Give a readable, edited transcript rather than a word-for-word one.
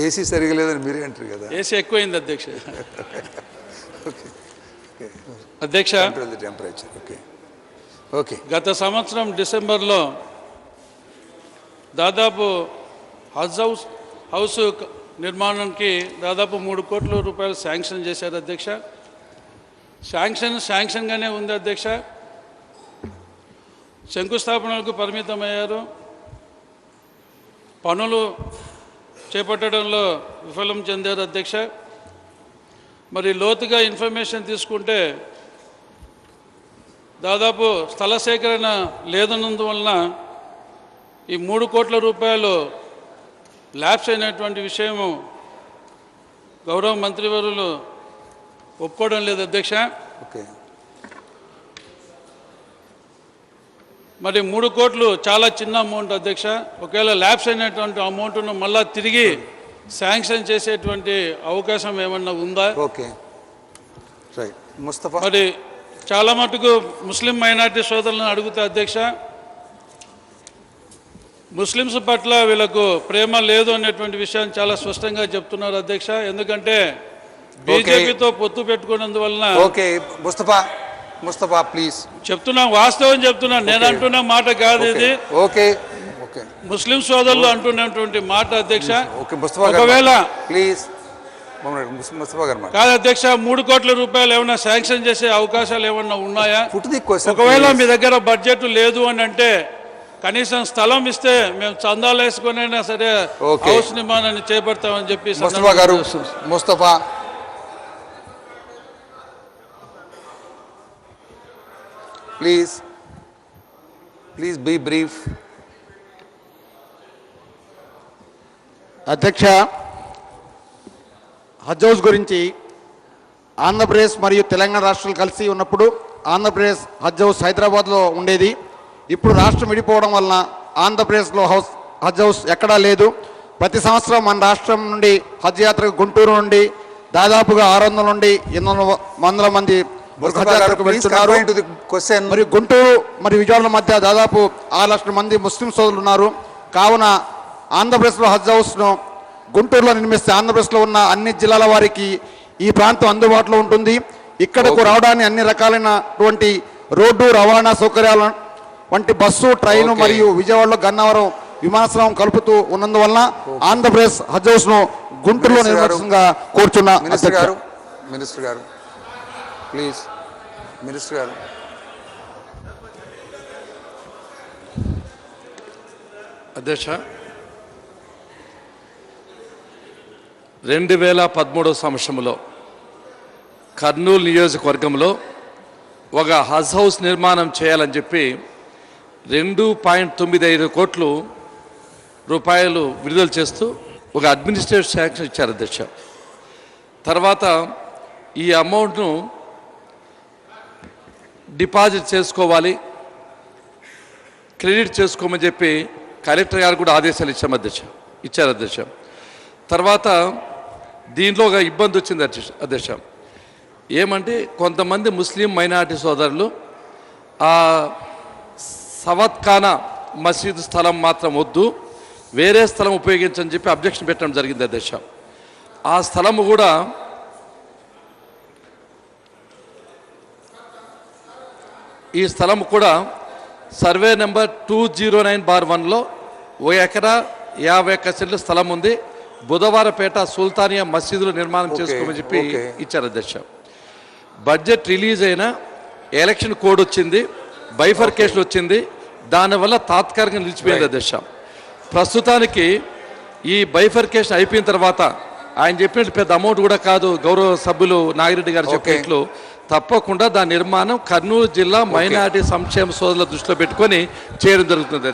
AC సరిగా లేదని మీరే అంటారు కదా. ఏసీ ఎక్కువైంది అధ్యక్ష. అధ్యక్ష, టెంపరేచర్ ఓకే. గత సంవత్సరం డిసెంబర్లో దాదాపు హౌస్ నిర్మాణానికి దాదాపు 3 కోట్ల రూపాయలు శాంక్షన్ చేశారు అధ్యక్ష. శాంక్షన్గానే ఉంది అధ్యక్ష. శంకుస్థాపనలకు పరిమితమయ్యారు. పనులు చేపట్టడంలో విఫలం చెందారు అధ్యక్ష. మరి లోతుగా ఇన్ఫర్మేషన్ తీసుకుంటే దాదాపు స్థల సేకరణ లేదన్నందువలన ఈ 3 కోట్ల రూపాయలు ల్యాప్స్ అయినటువంటి విషయము గౌరవ మంత్రివర్యులు ఒప్పుకోవడం లేదు అధ్యక్ష. మరి 3 కోట్లు చాలా చిన్న అమౌంట్ అధ్యక్ష. ఒకవేళ ల్యాప్స్ అయినటువంటి అమౌంట్ను మళ్ళా తిరిగి శాంక్షన్ చేసేటువంటి అవకాశం ఏమన్నా ఉందా? మరి చాలా మటుకు ముస్లిం మైనార్టీ సోదరులను అడుగుతా అధ్యక్ష, ముస్లిమ్స్ పట్ల వీళ్ళకు ప్రేమ లేదు అనేటువంటి విషయాన్ని చాలా స్పష్టంగా చెప్తున్నారు అధ్యక్ష. ఎందుకంటే బీజేపీతో పొత్తు పెట్టుకున్నందువలన ముస్తఫా ప్లీజ్ చెప్తున్నా, వాస్తవం చెప్తున్నా, నేను అంటున్న మాట కాదు ఇది. ముస్లిం సోదరులు అంటున్నటువంటి మాట అధ్యక్ష. ఒకవేళ ప్లీజ్ కాదు అధ్యక్ష, 3 కోట్ల రూపాయలు ఏమైనా శాంక్షన్ చేసే అవకాశాలు ఏమన్నా ఉన్నాయా? ఒకవేళ మీ దగ్గర బడ్జెట్ లేదు అని అంటే కనీసం స్థలం ఇస్తే మేము చందాలు వేసుకునైనా సరే హౌస్ నిర్మాణాన్ని చేపడతామని చెప్పి. Mustafa please be brief. అధ్యక్ష, హజ్ హౌస్ గురించి ఆంధ్రప్రదేశ్ మరియు తెలంగాణ రాష్ట్రాలు కలిసి ఉన్నప్పుడు ఆంధ్రప్రదేశ్ హజ్ హౌస్ హైదరాబాద్లో ఉండేది. ఇప్పుడు రాష్ట్రం విడిపోవడం వలన ఆంధ్రప్రదేశ్లో హజ్ హౌస్ ఎక్కడా లేదు. ప్రతి సంవత్సరం మన రాష్ట్రం నుండి హజ్ యాత్రకు గుంటూరు నుండి దాదాపుగా 600 నుండి 800 మంది హజ్ యాత్రకు వెళ్తున్నారు. మరియు గుంటూరు మరియు విజయవాడ మధ్య దాదాపు 6 లక్షల మంది ముస్లిం సోదరులు ఉన్నారు. కావున ఆంధ్రప్రదేశ్లో హజ్ హౌస్ను గుంటూరులో నిర్మిస్తే ఆంధ్రప్రదేశ్లో ఉన్న అన్ని జిల్లాల వారికి ఈ ప్రాంతం అందుబాటులో ఉంటుంది. ఇక్కడకు రావడానికి అన్ని రకాలైనటువంటి రోడ్డు రవాణా సౌకర్యాల వంటి బస్సు, ట్రైను మరియు విజయవాడలో గన్నవరం విమానాశ్రయం కలుపుతూ ఉన్నందువలన ఆంధ్రప్రదేశ్ హజ్ హౌస్ను గుంటూరులో నిర్మించగా కోరుచున్నా. మినిస్టర్ గారు ప్లీజ్. మినిస్టర్ గారు అధ్యక్ష, 2013 సంవత్సరంలో కర్నూలు నియోజకవర్గంలో ఒక హజ్ హౌస్ నిర్మాణం చేయాలని చెప్పి 2.95 కోట్ల రూపాయలు విడుదల చేస్తూ ఒక అడ్మినిస్ట్రేటివ్ శాంక్షన్ ఇచ్చారు అధ్యక్ష. తర్వాత ఈ అమౌంట్ను డిపాజిట్ చేసుకోవాలి, క్రెడిట్ చేసుకోమని చెప్పి కలెక్టర్ గారు కూడా ఆదేశాలు ఇచ్చారు అధ్యక్ష. తర్వాత దీంట్లో ఒక ఇబ్బంది వచ్చింది అధ్యక్ష. ఏమంటే కొంతమంది ముస్లిం మైనారిటీ సోదరులు ఆ సవత్ఖానా మసీదు స్థలం మాత్రం వద్దు, వేరే స్థలం ఉపయోగించని చెప్పి అబ్జెక్షన్ పెట్టడం జరిగింది అధ్యక్ష. ఆ స్థలము కూడా ఈ స్థలం కూడా సర్వే నెంబర్ 209/1లో 1 ఎకరా 51 సెంట్ల స్థలం ఉంది. బుధవారపేట సుల్తానియా మసీదులో నిర్మాణం చేసుకోమని చెప్పి ఇచ్చారు అధ్యక్ష. బడ్జెట్ రిలీజ్ అయినా ఎలక్షన్ కోడ్ వచ్చింది, బైఫర్కేషన్ వచ్చింది, దానివల్ల తాత్కాలికంగా నిలిచిపోయింది అధ్యక్ష. ప్రస్తుతానికి ఈ బైఫర్కేషన్ అయిపోయిన తర్వాత ఆయన చెప్పినట్టు పెద్ద అమౌంట్ కూడా కాదు, గౌరవ సభ్యులు నాగిరెడ్డి గారు చెప్పినట్లు తప్పకుండా దాని నిర్మాణం కర్నూలు జిల్లా మైనారిటీ సంక్షేమ సోదరుల దృష్టిలో పెట్టుకొని చేయడం జరుగుతుంది.